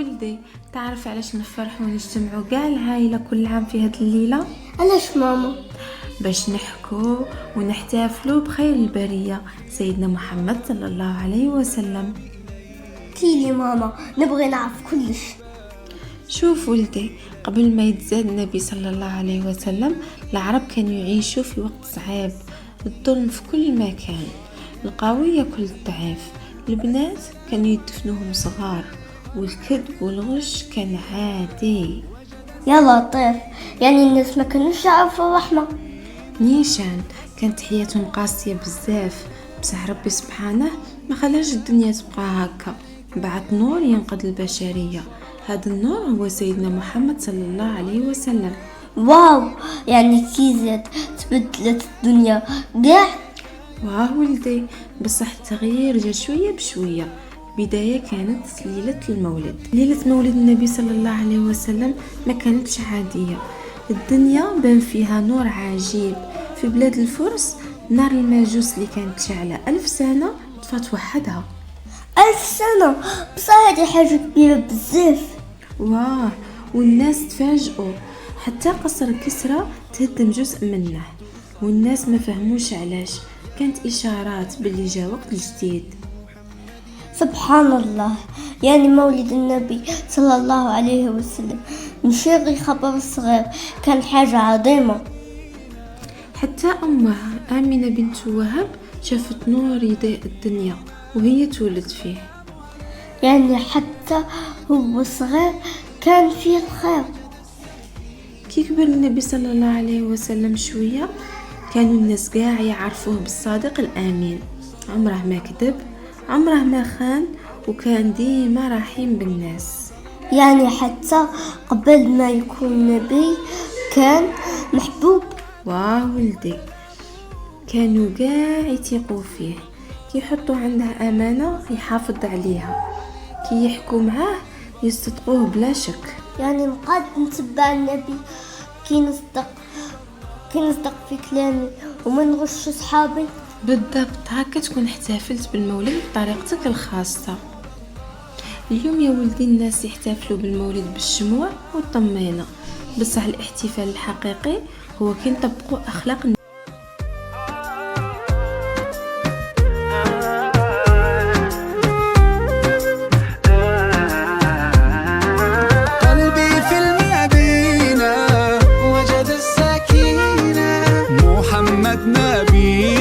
ولدي، تعرف علاش نفرحوا ونجتمعوا كاع العائله كل عام في هاد الليله؟ علاش ماما؟ باش نحكوا ونحتفلوا بخير البريه سيدنا محمد صلى الله عليه وسلم. تيلي ماما، نبغي نعرف كلش. شوف ولدي، قبل ما يتزاد النبي صلى الله عليه وسلم العرب كانوا يعيشوا في وقت صعيب، الظلم في كل مكان، القوي ياكل الضعيف، البنات كانوا يدفنوهم صغار، والكذب والغش كان عادي. يا لطيف، يعني الناس ما كانوش يعرفوا الرحمة. نيشان كانت حياتهم قاسية بزاف، بصح ربي سبحانه ما خلاش الدنيا تبقى هكا، بعث نور ينقذ البشرية. هذا النور هو سيدنا محمد صلى الله عليه وسلم. واو، يعني كي زاد تبدلت الدنيا قاع. واه ولدي، بصح التغيير جا شوية بشوية. بداية كانت ليلة المولد، ليلة مولد النبي صلى الله عليه وسلم ما كانتش عادية، الدنيا بان فيها نور عجيب. في بلاد الفرس نار الماجوس اللي كانت شعلة 1000 سنة طفات وحدها. 1000 سنة؟ بصح هذه حاجة كبيرة بزاف. واه، والناس تفاجئوا، حتى قصر كسرى تهدم جزء منه، والناس ما فهموش علاش، كانت إشارات باللي جا وقت جديد. سبحان الله، يعني مولد النبي صلى الله عليه وسلم مش غير خبر صغير، كان حاجة عظيمة. حتى أمها آمنة بنت وهب شافت نور يضيء الدنيا وهي تولد فيه. يعني حتى هو صغير كان فيه الخير. كي كبر النبي صلى الله عليه وسلم شوية، كانوا الناس قاع يعرفوه بالصادق الأمين، عمره ما كذب، عمره ما خان، وكان ديما رحيم بالناس. يعني حتى قبل ما يكون نبي كان محبوب. واه ولدي، كانوا قاع يثيقوا فيه، كي يحطوا عنده أمانة يحافظ عليها، كي يحكوا معاه يصدقوه بلا شك. يعني نقعد نتبع النبي كي نصدق في كلامي وما نغش صحابي. بالضبط، هكا تكون احتفلت بالمولد بطريقتك الخاصة. اليوم يا ولدي الناس يحتفلوا بالمولد بالشموع والطمينة، بصح الاحتفال الحقيقي هو كي نطبقوا أخلاق قلبي في المدينة وجد السكينة، محمد نبي